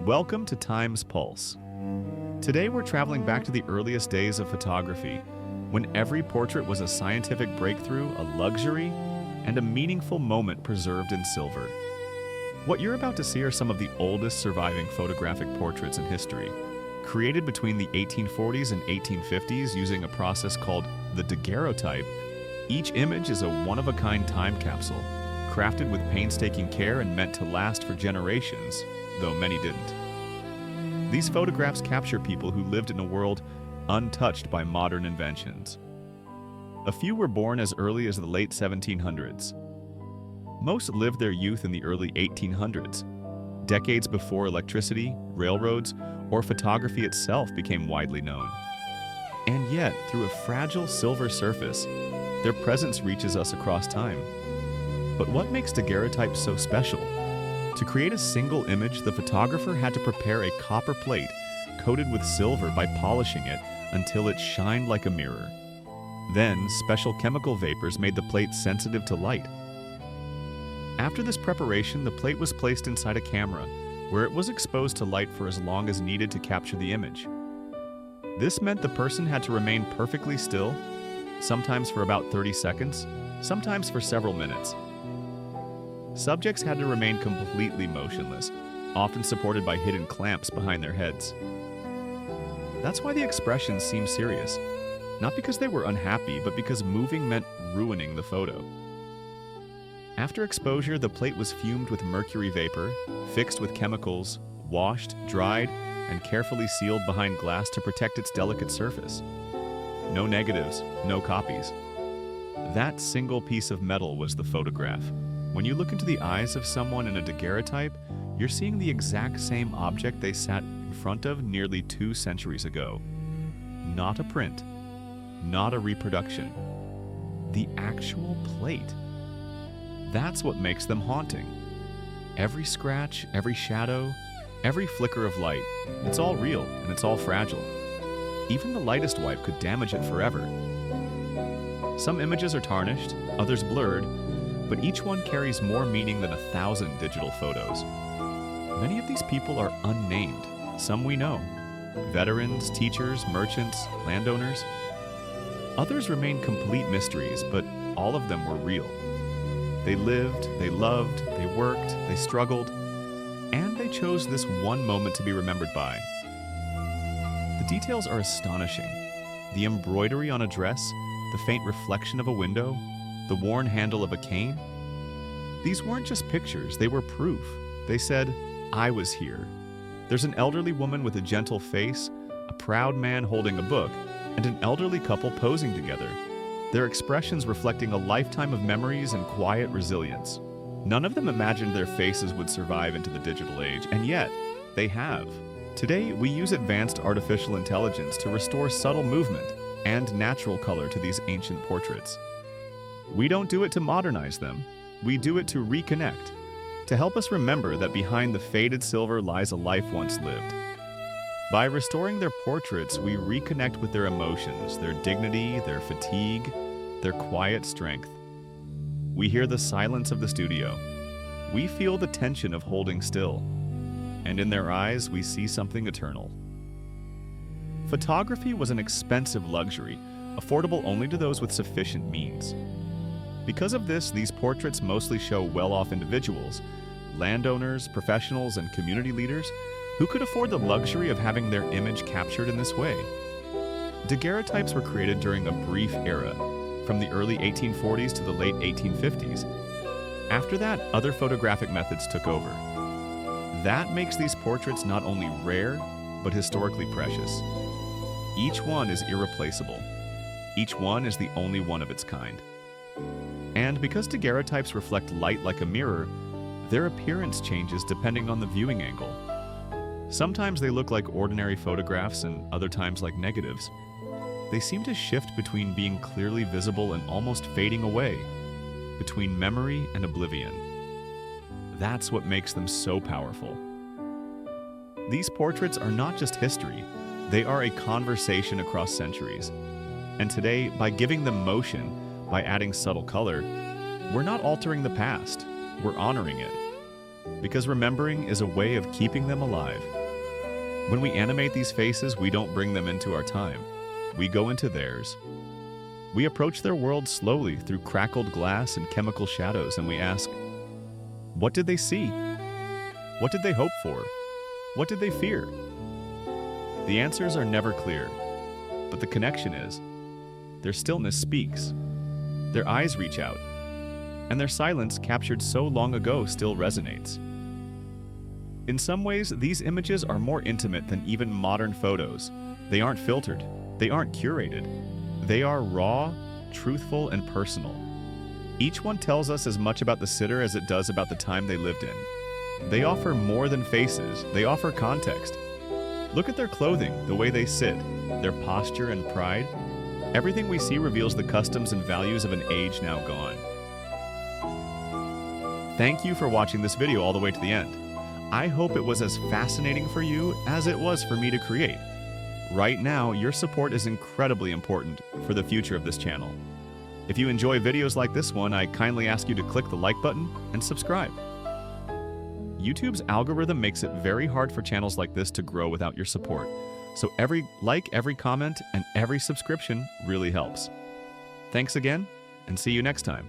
Welcome to Time's Pulse. Today we're traveling back to the earliest days of photography, when every portrait was a scientific breakthrough, a luxury, and a meaningful moment preserved in silver. What you're about to see are some of the oldest surviving photographic portraits in history, created between the 1840s and 1850s using a process called the Daguerreotype. Each image is a one-of-a-kind time capsule, crafted with painstaking care and meant to last for generations, though many didn't. These photographs capture people who lived in a world untouched by modern inventions. A few were born as early as the late 1700s. Most lived their youth in the early 1800s, decades before electricity, railroads, or photography itself became widely known. And yet, through a fragile silver surface, their presence reaches us across time. But what makes daguerreotypes so special? To create a single image, the photographer had to prepare a copper plate coated with silver by polishing it until it shined like a mirror. Then, special chemical vapors made the plate sensitive to light. After this preparation, the plate was placed inside a camera, where it was exposed to light for as long as needed to capture the image. This meant the person had to remain perfectly still, sometimes for about 30 seconds, sometimes for several minutes. Subjects had to remain completely motionless, often supported by hidden clamps behind their heads. That's why the expressions seem serious, not because they were unhappy, but because moving meant ruining the photo. After exposure, the plate was fumed with mercury vapor, fixed with chemicals, washed, dried, and carefully sealed behind glass to protect its delicate surface. No negatives, no copies. That single piece of metal was the photograph. When you look into the eyes of someone in a daguerreotype, you're seeing the exact same object they sat in front of nearly 2 centuries ago. Not a print, not a reproduction. The actual plate. That's what makes them haunting. Every scratch, every shadow, every flicker of light, it's all real and it's all fragile. Even the lightest wipe could damage it forever. Some images are tarnished, others blurred, but each one carries more meaning than 1,000 digital photos. Many of these people are unnamed, some we know. Veterans, teachers, merchants, landowners. Others remain complete mysteries, but all of them were real. They lived, they loved, they worked, they struggled, and they chose this one moment to be remembered by. The details are astonishing. The embroidery on a dress, the faint reflection of a window, the worn handle of a cane. These weren't just pictures, they were proof. They said, I was here. There's an elderly woman with a gentle face, a proud man holding a book, and an elderly couple posing together, their expressions reflecting a lifetime of memories and quiet resilience. None of them imagined their faces would survive into the digital age, and yet, they have. Today, we use advanced artificial intelligence to restore subtle movement and natural color to these ancient portraits. We don't do it to modernize them. We do it to reconnect, to help us remember that behind the faded silver lies a life once lived. By restoring their portraits, we reconnect with their emotions, their dignity, their fatigue, their quiet strength. We hear the silence of the studio. We feel the tension of holding still. And in their eyes, we see something eternal. Photography was an expensive luxury, affordable only to those with sufficient means. Because of this, these portraits mostly show well-off individuals, landowners, professionals, and community leaders who could afford the luxury of having their image captured in this way. Daguerreotypes were created during a brief era, from the early 1840s to the late 1850s. After that, other photographic methods took over. That makes these portraits not only rare, but historically precious. Each one is irreplaceable. Each one is the only one of its kind. And because daguerreotypes reflect light like a mirror, their appearance changes depending on the viewing angle. Sometimes they look like ordinary photographs and other times like negatives. They seem to shift between being clearly visible and almost fading away, between memory and oblivion. That's what makes them so powerful. These portraits are not just history, they are a conversation across centuries. And today, by giving them motion, by adding subtle color, we're not altering the past, we're honoring it. Because remembering is a way of keeping them alive. When we animate these faces, we don't bring them into our time. We go into theirs. We approach their world slowly through crackled glass and chemical shadows, and we ask, what did they see? What did they hope for? What did they fear? The answers are never clear, but the connection is. Their stillness speaks. Their eyes reach out, and their silence, captured so long ago, still resonates. In some ways, these images are more intimate than even modern photos. They aren't filtered. They aren't curated. They are raw, truthful, and personal. Each one tells us as much about the sitter as it does about the time they lived in. They offer more than faces. They offer context. Look at their clothing, the way they sit, their posture and pride. Everything we see reveals the customs and values of an age now gone. Thank you for watching this video all the way to the end. I hope it was as fascinating for you as it was for me to create. Right now, your support is incredibly important for the future of this channel. If you enjoy videos like this one, I kindly ask you to click the like button and subscribe. YouTube's algorithm makes it very hard for channels like this to grow without your support. So every like, every comment, and every subscription really helps. Thanks again, and see you next time.